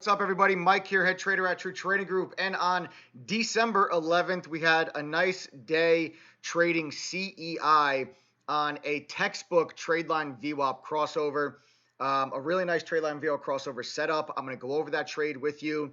What's up, everybody? Mike here, head trader at True Trading Group. And on December 11th, we had a nice day trading CEI on a textbook trade line VWAP crossover. A really nice trade line VWAP crossover setup. I'm going to go over that trade with you.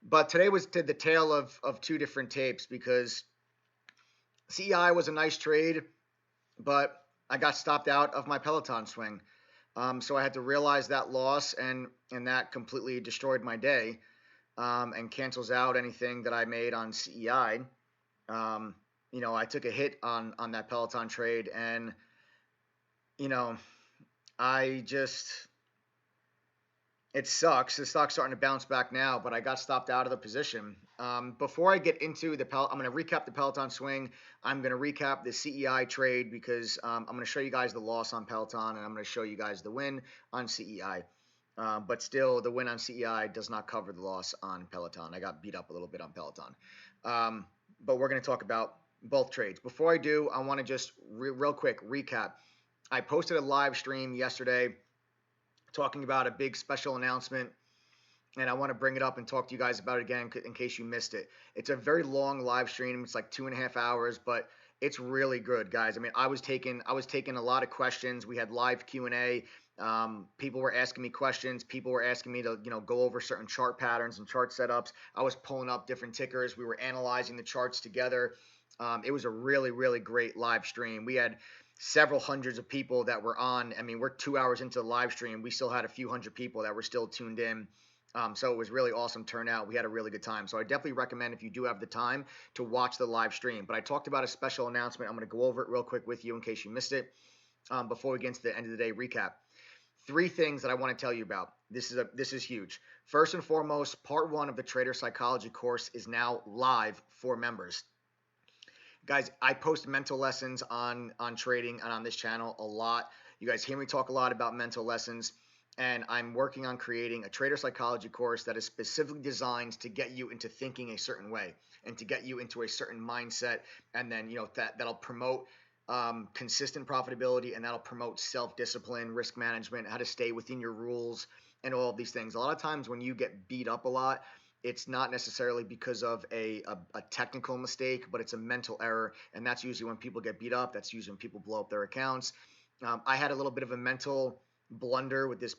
But today was the tale of two different tapes because CEI was a nice trade, but I got stopped out of my Peloton swing. So I had to realize that loss, and that completely destroyed my day, and cancels out anything that I made on CEI. I took a hit on that Peloton trade, and I just it sucks. The stock's starting to bounce back now, but I got stopped out of the position. Before I get into I'm going to recap the Peloton swing. I'm going to recap the CEI trade because I'm going to show you guys the loss on Peloton, and I'm going to show you guys the win on CEI. But still, the win on CEI does not cover the loss on Peloton. I got beat up a little bit on Peloton. But we're going to talk about both trades. Before I do, I want to just real quick recap. I posted a live stream yesterday talking about a big special announcement, and I want to bring it up and talk to you guys about it again in case you missed it. It's a very long live stream. It's like 2.5 hours, but it's really good, guys. I mean, I was taking a lot of questions. We had live Q&A. People were asking me questions. People were asking me to, go over certain chart patterns and chart setups. I was pulling up different tickers. We were analyzing the charts together. It was a really, really great live stream. We had several hundreds of people that were on. I mean, we're 2 hours into the live stream. We still had a few hundred people that were still tuned in. So it was really awesome turnout. We had a really good time. So I definitely recommend, if you do have the time, to watch the live stream. But I talked about a special announcement. I'm going to go over it real quick with you in case you missed it before we get into the end of the day recap. 3 things that I want to tell you about. This is huge. First and foremost, part 1 of the Trader Psychology course is now live for members. Guys, I post mental lessons on trading and on this channel a lot. You guys hear me talk a lot about mental lessons, and I'm working on creating a Trader Psychology course that is specifically designed to get you into thinking a certain way and to get you into a certain mindset, and then that'll promote consistent profitability, and that'll promote self-discipline, risk management, how to stay within your rules, and all of these things. A lot of times when you get beat up a lot, it's not necessarily because of a technical mistake, but it's a mental error, and that's usually when people get beat up. That's usually when people blow up their accounts. I had a little bit of a mental blunder with this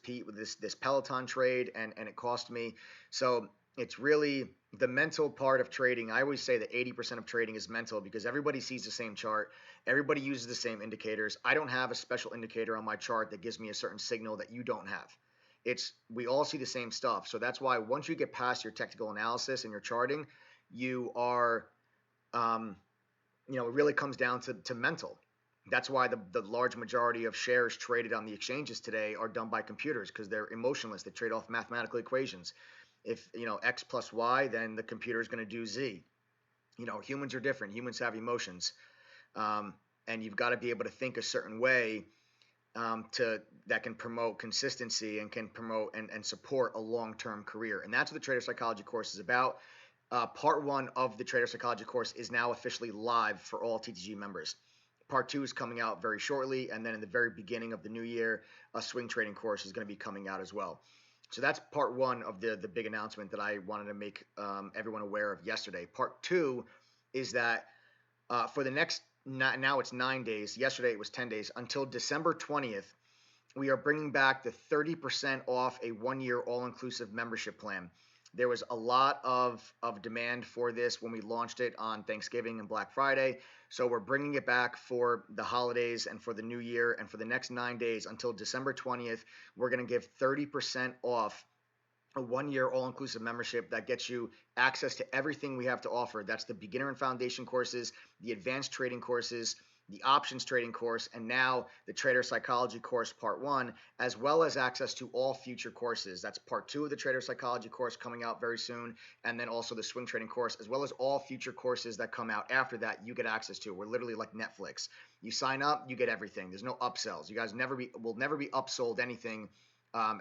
Peloton trade, and it cost me. So it's really the mental part of trading. I always say that 80% of trading is mental because everybody sees the same chart. Everybody uses the same indicators. I don't have a special indicator on my chart that gives me a certain signal that you don't have. We all see the same stuff. So that's why once you get past your technical analysis and your charting, you are, it really comes down to mental. That's why the large majority of shares traded on the exchanges today are done by computers, because they're emotionless. They trade off mathematical equations. If, X plus Y, then the computer is going to do Z. Humans are different. Humans have emotions. And you've got to be able to think a certain way that can promote consistency and can promote and support a long-term career. And that's what the Trader Psychology course is about. Part 1 of the Trader Psychology course is now officially live for all TTG members. Part 2 is coming out very shortly, and then in the very beginning of the new year, a swing trading course is going to be coming out as well. So that's part 1 of the big announcement that I wanted to make everyone aware of yesterday. Part 2 is that for the next, now it's 9 days. Yesterday it was 10 days. Until December 20th, we are bringing back the 30% off a 1-year all-inclusive membership plan. There was a lot of demand for this when we launched it on Thanksgiving and Black Friday. So we're bringing it back for the holidays and for the new year. And for the next 9 days until December 20th, we're going to give 30% off a 1-year all-inclusive membership that gets you access to everything we have to offer. That's the beginner and foundation courses, the advanced trading courses, the options trading course, and now the Trader Psychology course part 1, as well as access to all future courses. That's part 2 of the Trader Psychology course coming out very soon, and then also the swing trading course, as well as all future courses that come out after that you get access to. We're literally like Netflix. You sign up, you get everything. There's no upsells. You guys will never be upsold anything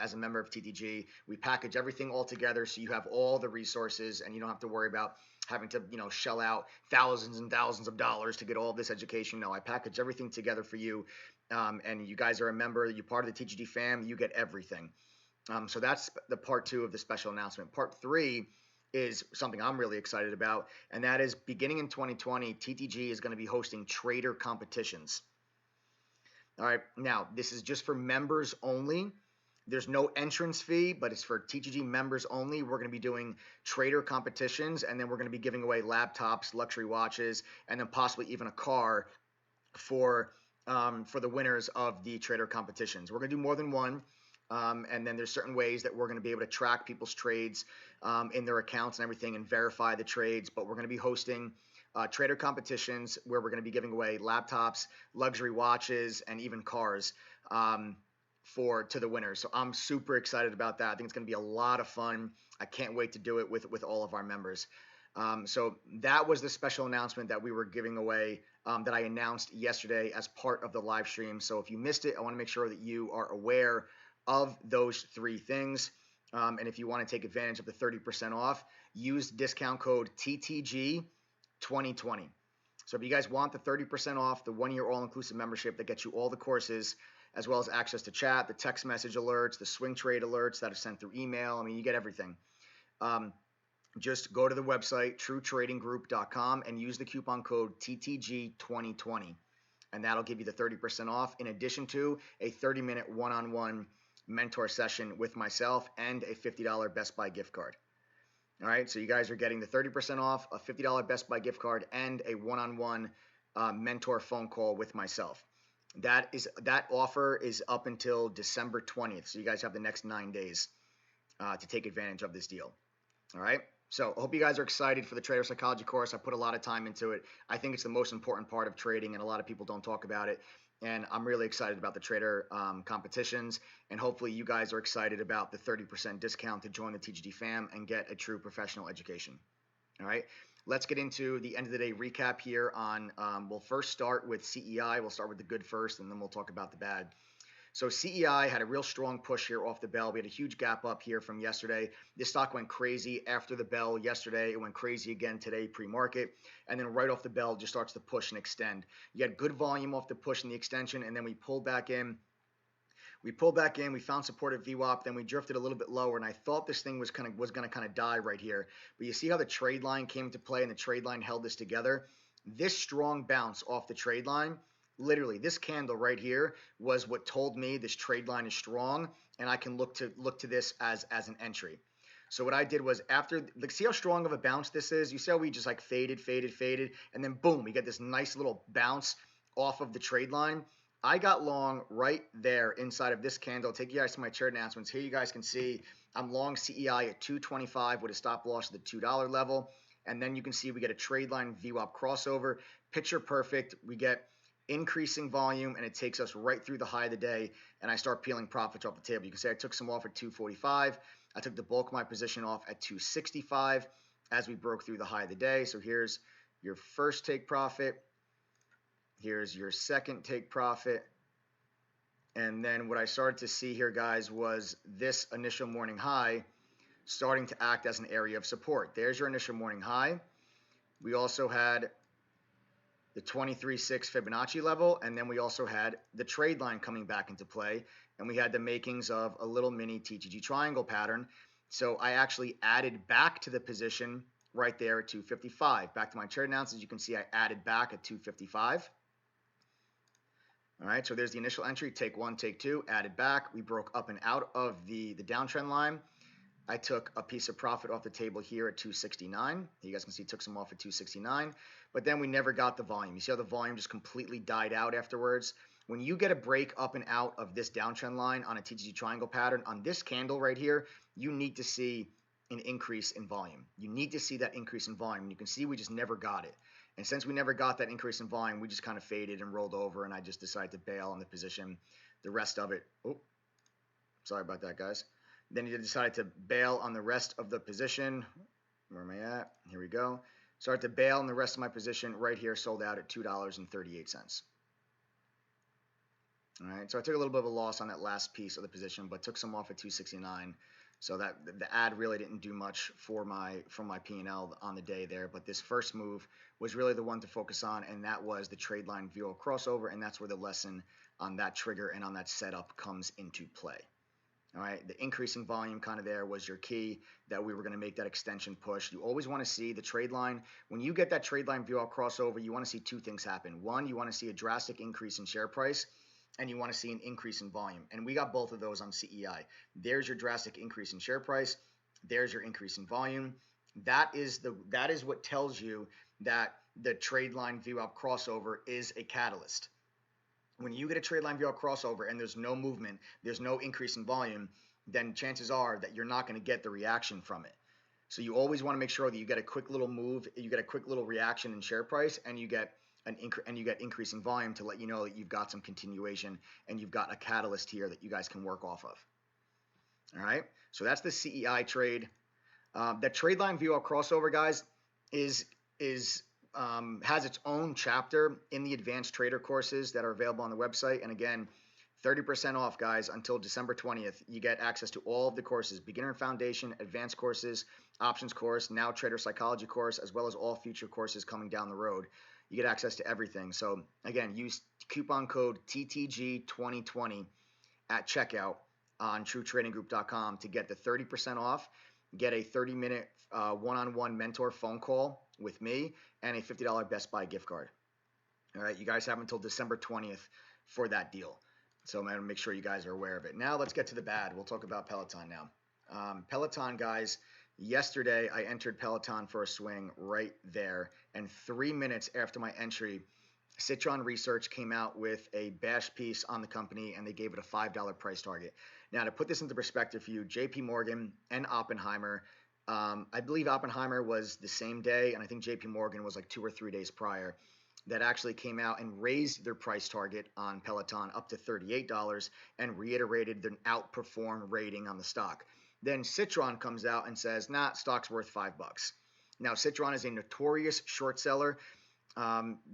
as a member of TTG. We package everything all together so you have all the resources and you don't have to worry about having to, shell out thousands and thousands of dollars to get all this education. No, I package everything together for you. And you guys are a member, you're part of the TTG fam, you get everything. So that's the part 2 of the special announcement. Part 3 is something I'm really excited about, and that is beginning in 2020, TTG is going to be hosting trader competitions. All right, now this is just for members only. There's no entrance fee, but it's for TTG members only. We're going to be doing trader competitions, and then we're going to be giving away laptops, luxury watches, and then possibly even a car for the winners of the trader competitions. We're going to do more than one. And then there's certain ways that we're going to be able to track people's trades in their accounts and everything and verify the trades. But we're going to be hosting trader competitions where we're going to be giving away laptops, luxury watches, and even cars to the winners. So I'm super excited about that. I think it's going to be a lot of fun. I can't wait to do it with all of our members. So that was the special announcement that we were giving away that I announced yesterday as part of the live stream. So if you missed it, I want to make sure that you are aware of those 3 things. And if you want to take advantage of the 30% off, use discount code TTG2020. So if you guys want the 30% off, the 1-year all-inclusive membership that gets you all the courses, as well as access to chat, the text message alerts, the swing trade alerts that are sent through email. I mean, you get everything. Just go to the website, truetradinggroup.com, and use the coupon code TTG2020. And that'll give you the 30% off, in addition to a 30-minute one-on-one mentor session with myself and a $50 Best Buy gift card. All right, so you guys are getting the 30% off, a $50 Best Buy gift card, and a one-on-one mentor phone call with myself. That offer is up until December 20th, so you guys have the next 9 days to take advantage of this deal. All right, so I hope you guys are excited for the Trader Psychology course. I put a lot of time into it. I think it's the most important part of trading, and a lot of people don't talk about it. And I'm really excited about the trader competitions, and hopefully you guys are excited about the 30% discount to join the TGD fam and get a true professional education. All right, let's get into the end of the day recap here on, we'll first start with CEI. We'll start with the good first, and then we'll talk about the bad. So CEI had a real strong push here off the bell. We had a huge gap up here from yesterday. This stock went crazy after the bell yesterday. It went crazy again today pre-market. And then right off the bell, it just starts to push and extend. You had good volume off the push and the extension, and then we pulled back in. We found support at VWAP, then we drifted a little bit lower, and I thought this thing was going to kind of die right here. But you see how the trade line came into play, and the trade line held this together? This strong bounce off the trade line, literally, this candle right here was what told me this trade line is strong, and I can look to this as an entry. So what I did was see how strong of a bounce this is? You see how we just like faded, and then boom, we get this nice little bounce off of the trade line. I got long right there inside of this candle. Take you guys to my chart announcements. Here you guys can see I'm long CEI at 225 with a stop loss at the $2 level. And then you can see we get a trade line VWAP crossover. Picture perfect. We get increasing volume, and it takes us right through the high of the day, and I start peeling profits off the table. You can see I took some off at 245. I took the bulk of my position off at 265 as we broke through the high of the day. So here's your first take profit. Here's your second take profit. And then what I started to see here, guys, was this initial morning high starting to act as an area of support. There's your initial morning high. We also had the 23.6 Fibonacci level, and then we also had the trade line coming back into play, and we had the makings of a little mini TTG triangle pattern. So I actually added back to the position right there at 255. Back to my chart announcements, you can see I added back at 255. All right, so there's the initial entry, take one, take two, added back. We broke up and out of the downtrend line. I took a piece of profit off the table here at 269. You guys can see took some off at 269, but then we never got the volume. You see how the volume just completely died out afterwards? When you get a break up and out of this downtrend line on a TTG triangle pattern, on this candle right here, you need to see an increase in volume. You need to see that increase in volume. You can see we just never got it. And since we never got that increase in volume, we just kind of faded and rolled over, and I just decided to bail on the position. The rest of it, oh, sorry about that, guys. Then you decided to bail on the rest of the position. Where am I at? Here we go. Started to bail on the rest of my position right here, sold out at $2.38. All right, so I took a little bit of a loss on that last piece of the position, but took some off at 269. So that the ad really didn't do much for my P&L on the day there. But this first move was really the one to focus on, and that was the trade line VWAP crossover, and that's where the lesson on that trigger and on that setup comes into play. All right, the increasing volume kind of there was your key that we were going to make that extension push. You always want to see the trade line. When you get that trade line VWAP crossover, you want to see two things happen. One, you want to see a drastic increase in share price, and you want to see an increase in volume. And we got both of those on CEI. There's your drastic increase in share price. There's your increase in volume. That is what tells you that the trade line VWAP crossover is a catalyst. When you get a trade line VWAP crossover and there's no movement, there's no increase in volume, then chances are that you're not going to get the reaction from it. So you always want to make sure that you get a quick little move, you get a quick little reaction in share price, and you get increasing volume to let you know that you've got some continuation and you've got a catalyst here that you guys can work off of. All right, so that's the CEI trade. That trade line VWAP crossover, guys, has its own chapter in the advanced trader courses that are available on the website. And again, 30% off, guys, until December 20th. You get access to all of the courses: beginner and foundation, advanced courses, options course, now trader psychology course, as well as all future courses coming down the road. You get access to everything. So again, use coupon code TTG2020 at checkout on TrueTradingGroup.com to get the 30% off, get a 30-minute one-on-one mentor phone call with me, and a $50 Best Buy gift card. All right, you guys have until December 20th for that deal. So I'm going to make sure you guys are aware of it. Now let's get to the bad. We'll talk about Peloton now. Peloton, guys, yesterday I entered Peloton for a swing right there, and 3 minutes after my entry, Citron Research came out with a bash piece on the company, and they gave it a $5 price target. Now, to put this into perspective for you, JP Morgan and Oppenheimer, I believe Oppenheimer was the same day, and I think JP Morgan was like 2 or 3 days prior, that actually came out and raised their price target on Peloton up to $38 and reiterated the outperform rating on the stock. Then Citron comes out and says, nah, stock's worth $5. Now, Citron is a notorious short seller.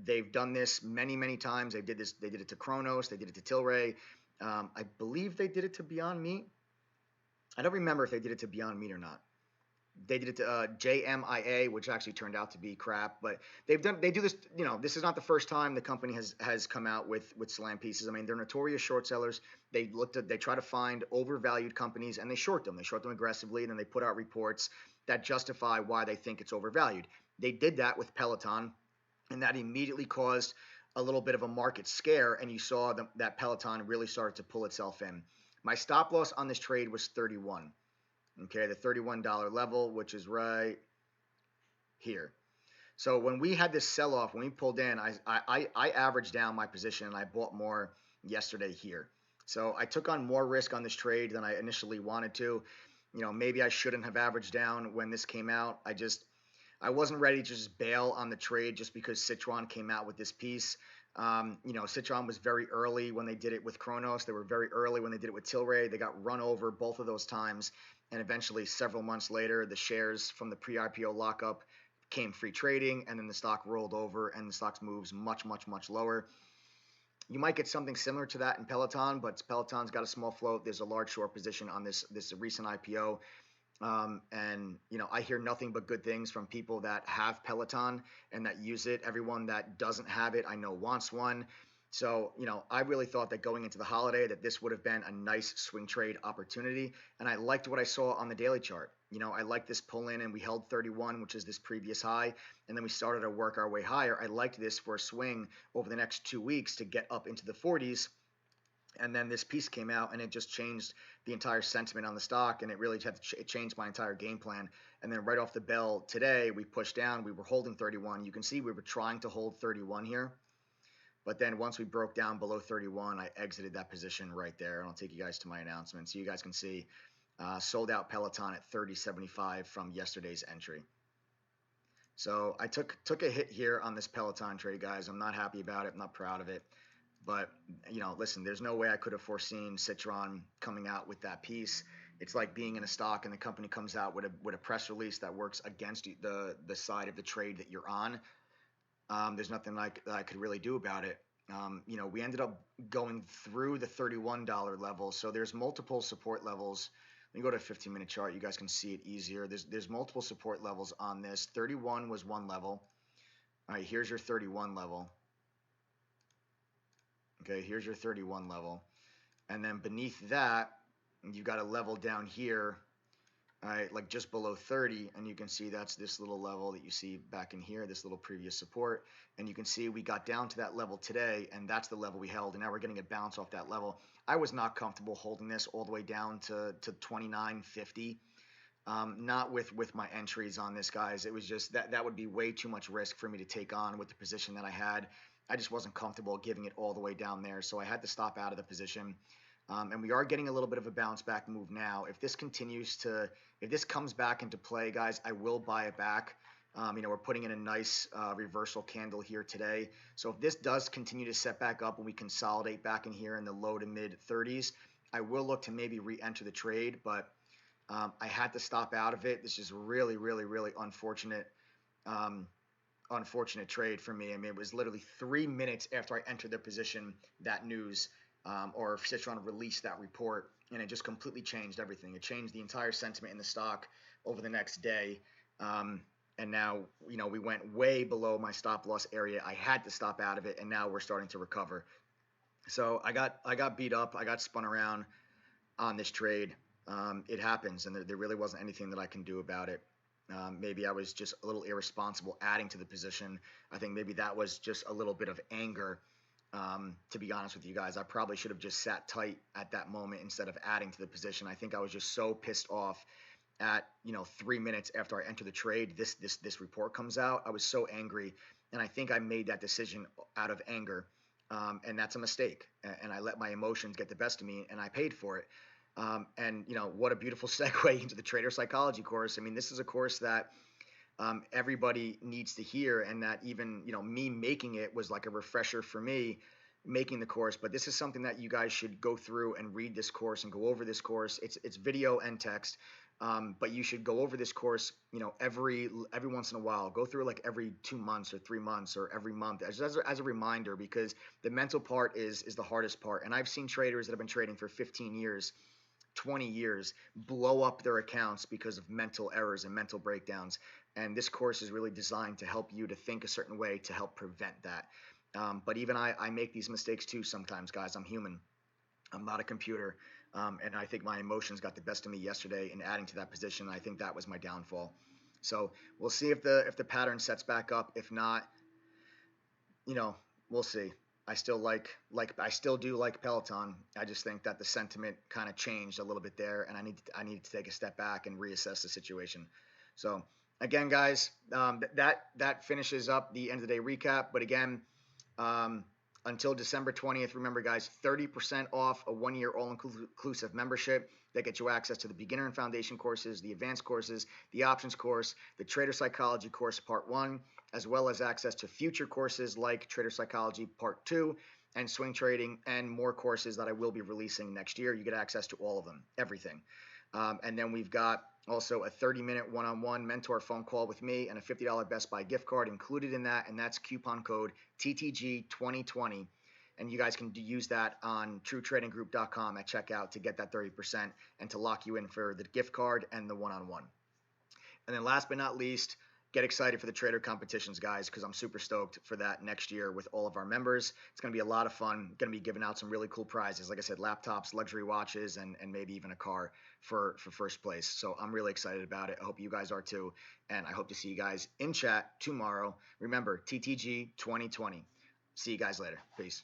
They've done this many, many times. They did it to Kronos. They did it to Tilray. I believe they did it to Beyond Meat. I don't remember if they did it to Beyond Meat or not. They did it to JMIA, which actually turned out to be crap. But they do this. You know, this is not the first time the company has come out with slam pieces. I mean, they're notorious short sellers. They try to find overvalued companies and they short them. They short them aggressively, and then they put out reports that justify why they think it's overvalued. They did that with Peloton, and that immediately caused a little bit of a market scare, and you saw that Peloton really started to pull itself in. My stop loss on this trade was 31. Okay, the $31 level, which is right here. So when we had this sell-off, when we pulled in, I averaged down my position, and I bought more yesterday here. So I took on more risk on this trade than I initially wanted to. You know, maybe I shouldn't have averaged down when this came out. I wasn't ready to just bail on the trade just because Citron came out with this piece. You know, Citron was very early when they did it with Kronos. They were very early when they did it with Tilray. They got run over both of those times. And eventually, several months later, the shares from the pre-IPO lockup came free trading, and then the stock rolled over, and the stock moves much, much, much lower. You might get something similar to that in Peloton, but Peloton's got a small float. There's a large short position on this recent IPO. And, you know, I hear nothing but good things from people that have Peloton and that use it. Everyone that doesn't have it, I know, wants one. So, you know, I really thought that going into the holiday that this would have been a nice swing trade opportunity. And I liked what I saw on the daily chart. You know, I liked this pull in, and we held 31, which is this previous high. And then we started to work our way higher. I liked this for a swing over the next 2 weeks to get up into the 40s. And then this piece came out, and it just changed the entire sentiment on the stock, and it really it changed my entire game plan. And then right off the bell today, we pushed down. We were holding 31. You can see we were trying to hold 31 here. But then once we broke down below 31, I exited that position right there. And I'll take you guys to my announcement so you guys can see sold out Peloton at 30.75 from yesterday's entry. So I took a hit here on this Peloton trade, guys. I'm not happy about it. I'm not proud of it. But, you know, listen, there's no way I could have foreseen Citron coming out with that piece. It's like being in a stock and the company comes out with a press release that works against the side of the trade that you're on. There's nothing that I could really do about it. You know, we ended up going through the $31 level. So there's multiple support levels. Let me go to a 15-minute chart. You guys can see it easier. There's multiple support levels on this. 31 was one level. All right, here's your 31 level. Okay, here's your 31 level. And then beneath that, you've got a level down here, all right, like just below 30, and you can see that's this little level that you see back in here, this little previous support, and you can see we got down to that level today, and that's the level we held, and now we're getting a bounce off that level. I was not comfortable holding this all the way down to 29.50. Not with my entries on this, guys. It was just that would be way too much risk for me to take on with the position that I had. I just wasn't comfortable giving it all the way down there, so I had to stop out of the position. And we are getting a little bit of a bounce back move now. If this comes back into play, guys, I will buy it back. We're putting in a nice reversal candle here today. So if this does continue to set back up and we consolidate back in here in the low to mid 30s, I will look to maybe re-enter the trade, but I had to stop out of it. This is really, really, really unfortunate trade for me. I mean, it was literally 3 minutes after I entered the position, that news, or Citron released that report, and it just completely changed everything. It changed the entire sentiment in the stock over the next day. And now, we went way below my stop loss area. I had to stop out of it, and now we're starting to recover. So I got beat up. I got spun around on this trade. It happens, and there really wasn't anything that I can do about it. Maybe I was just a little irresponsible adding to the position. I think maybe that was just a little bit of anger. To be honest with you guys, I probably should have just sat tight at that moment instead of adding to the position. I think I was just so pissed off at 3 minutes after I enter the trade. This report comes out. I was so angry, and I think I made that decision out of anger, and that's a mistake. And I let my emotions get the best of me, and I paid for it. And what a beautiful segue into the trader psychology course. I mean, this is a course that everybody needs to hear, and that even me making it was like a refresher for me, making the course. But this is something that you guys should go through and read this course and go over this course. It's video and text, but you should go over this course every once in a while. Go through like every 2 months or 3 months or every month as a reminder, because the mental part is the hardest part. And I've seen traders that have been trading for 15 years, 20 years blow up their accounts because of mental errors and mental breakdowns. And this course is really designed to help you to think a certain way to help prevent that. But even I make these mistakes too sometimes, guys. I'm human. I'm not a computer. And I think my emotions got the best of me yesterday in adding to that position. I think that was my downfall. So we'll see if the pattern sets back up. If not, we'll see. I still do like Peloton. I just think that the sentiment kind of changed a little bit there, and I need to take a step back and reassess the situation. So again, guys, that finishes up the end of the day recap. But again, until December 20th, remember, guys, 30% off a 1-year all-inclusive membership that gets you access to the beginner and foundation courses, the advanced courses, the options course, the trader psychology course part 1, as well as access to future courses like trader psychology part 2 and swing trading, and more courses that I will be releasing next year. You get access to all of them, everything. And then we've got also a 30-minute one-on-one mentor phone call with me and a $50 Best Buy gift card included in that, and that's coupon code TTG2020. And you guys can use that on TrueTradingGroup.com at checkout to get that 30% and to lock you in for the gift card and the one-on-one. And then last but not least, get excited for the trader competitions, guys, because I'm super stoked for that next year with all of our members. It's going to be a lot of fun. Going to be giving out some really cool prizes. Like I said, laptops, luxury watches, and maybe even a car for first place. So I'm really excited about it. I hope you guys are too. And I hope to see you guys in chat tomorrow. Remember, TTG 2020. See you guys later. Peace.